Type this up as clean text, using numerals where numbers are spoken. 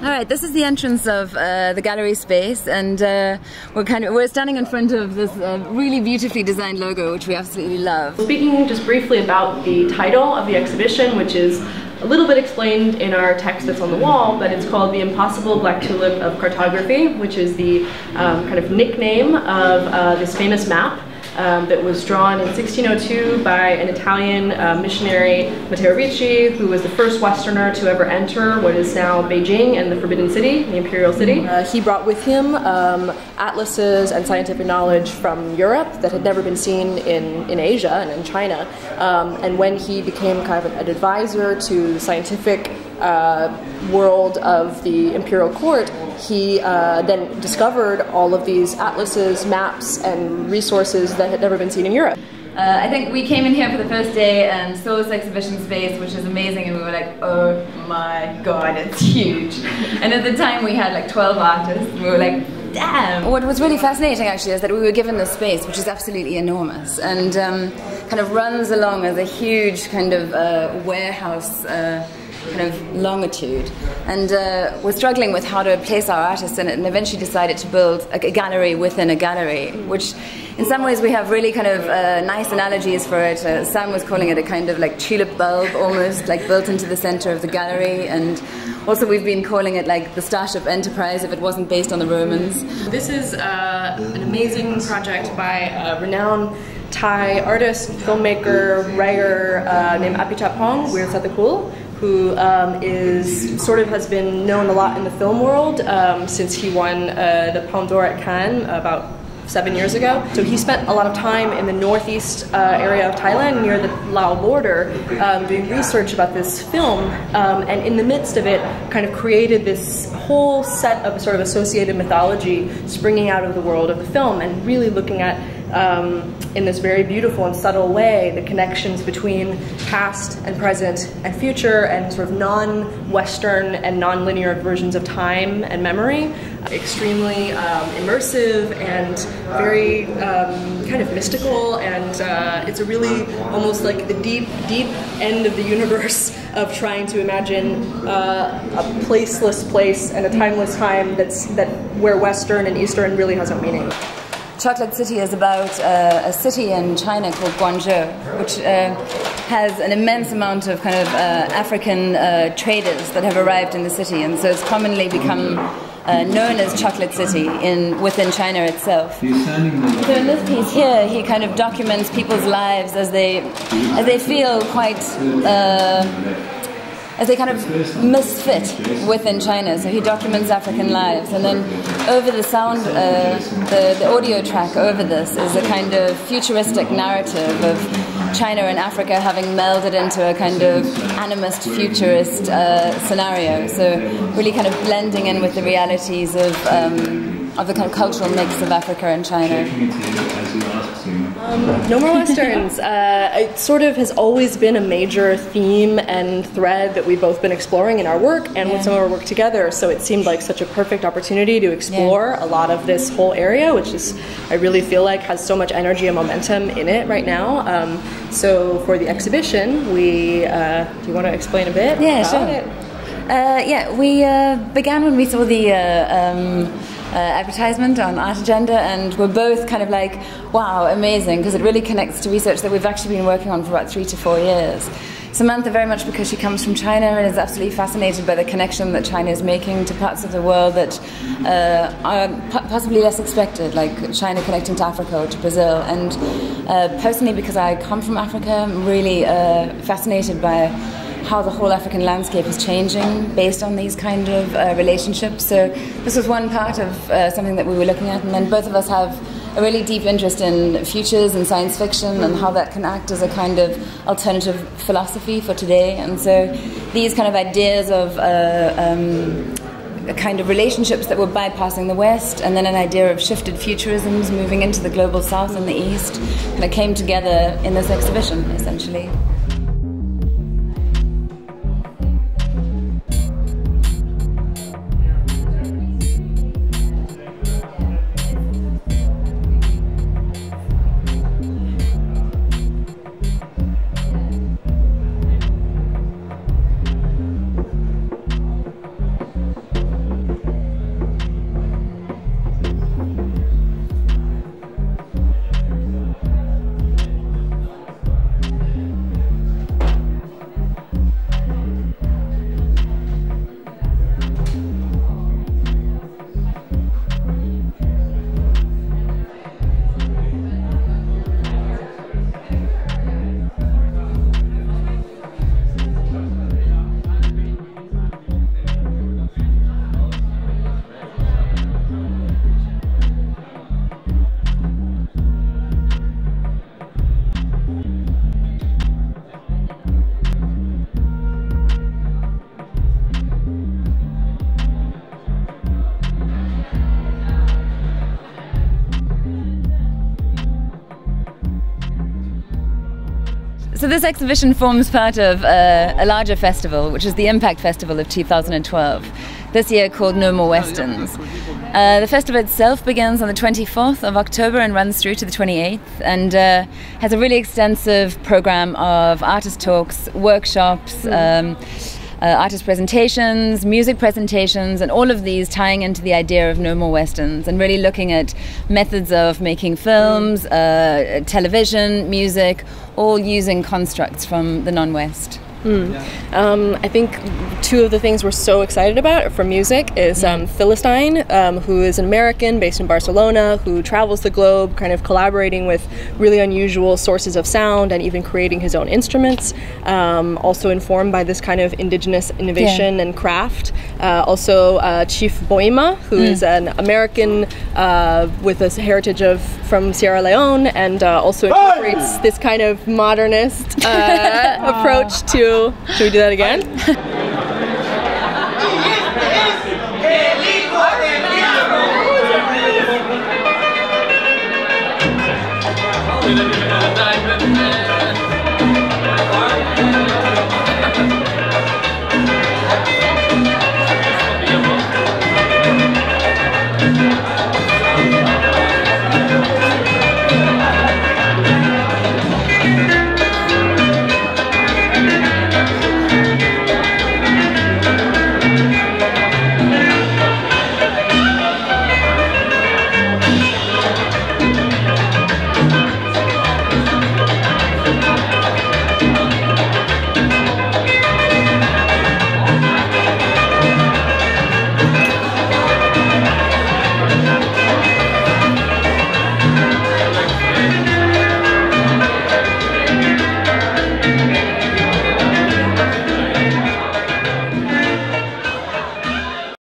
All right, this is the entrance of the gallery space, and we're standing in front of this really beautifully designed logo, which we absolutely love. Speaking just briefly about the title of the exhibition, which is a little bit explained in our text that's on the wall, but it's called The Impossible Black Tulip of Cartography, which is the kind of nickname of this famous map that was drawn in 1602 by an Italian missionary, Matteo Ricci, who was the first Westerner to ever enter what is now Beijing and the Forbidden City, the Imperial City. He brought with him atlases and scientific knowledge from Europe that had never been seen in Asia and in China. And when he became kind of an advisor to the scientific world of the imperial court, he then discovered all of these atlases, maps, and resources that had never been seen in Europe. I think we came in here for the first day and saw this exhibition space, which is amazing, and we were like, oh my god, it's huge. And at the time we had like 12 artists, and we were like, damn. What was really fascinating actually is that we were given this space, which is absolutely enormous, and kind of runs along as a huge kind of warehouse kind of longitude, and we're struggling with how to place our artists in it, and eventually decided to build a gallery within a gallery, which in some ways we have really kind of nice analogies for it. Sam was calling it a kind of like tulip bulb, almost like built into the center of the gallery, and also we've been calling it like the Starship Enterprise if it wasn't based on the Romans. This is an amazing project by a renowned Thai artist, filmmaker, writer named Apichatpong Weerasethakul, who has been known a lot in the film world since he won the Palme d'Or at Cannes about 7 years ago. So he spent a lot of time in the northeast area of Thailand near the Lao border doing research about this film, and in the midst of it kind of created this whole set of sort of associated mythology springing out of the world of the film, and really looking at in this very beautiful and subtle way the connections between past and present and future and sort of non-Western and non-linear versions of time and memory. Extremely immersive and very kind of mystical, and it's a really almost like the deep end of the universe of trying to imagine a placeless place and a timeless time where Western and Eastern really has no meaning. Chocolate City is about a city in China called Guangzhou, which has an immense amount of kind of African traders that have arrived in the city, and so it's commonly become known as Chocolate City within China itself. So in this piece here, he kind of documents people's lives as they feel quite as they kind of misfit within China. So he documents African lives, and then over the sound, the audio track over this is a kind of futuristic narrative of China and Africa having melded into a kind of animist futurist scenario. So really kind of blending in with the realities of the kind of cultural mix of Africa and China. No More Westerns. It sort of has always been a major theme and thread that we've both been exploring in our work and with some of our work together, so it seemed like such a perfect opportunity to explore a lot of this whole area, which is, I really feel like, has so much energy and momentum in it right now. So for the exhibition, do you want to explain a bit about it? We began when we saw the advertisement on Art Agenda, and we're both kind of like, wow, amazing, because it really connects to research that we've actually been working on for about 3 to 4 years. Samantha, very much because she comes from China and is absolutely fascinated by the connection that China is making to parts of the world that are possibly less expected, like China connecting to Africa or to Brazil. And personally, because I come from Africa, I'm really fascinated by how the whole African landscape is changing based on these kind of relationships. So this was one part of something that we were looking at, and then both of us have a really deep interest in futures and science fiction and how that can act as a kind of alternative philosophy for today. And so these kind of ideas of a kind of relationships that were bypassing the West, and then an idea of shifted futurisms moving into the global South and the East, kind of came together in this exhibition, essentially. So this exhibition forms part of a larger festival, which is the Impakt Festival of 2012, this year called No More Westerns. The festival itself begins on the 24th of October and runs through to the 28th, and has a really extensive program of artist talks, workshops, artist presentations, music presentations, and all of these tying into the idea of No More Westerns and really looking at methods of making films, television, music, all using constructs from the non-West. I think two of the things we're so excited about for music is Philistine, who is an American based in Barcelona, who travels the globe kind of collaborating with really unusual sources of sound and even creating his own instruments, also informed by this kind of indigenous innovation and craft. Also Chief Boima, who is an American with a heritage from Sierra Leone, and also incorporates this kind of modernist approach to... Should we do that again?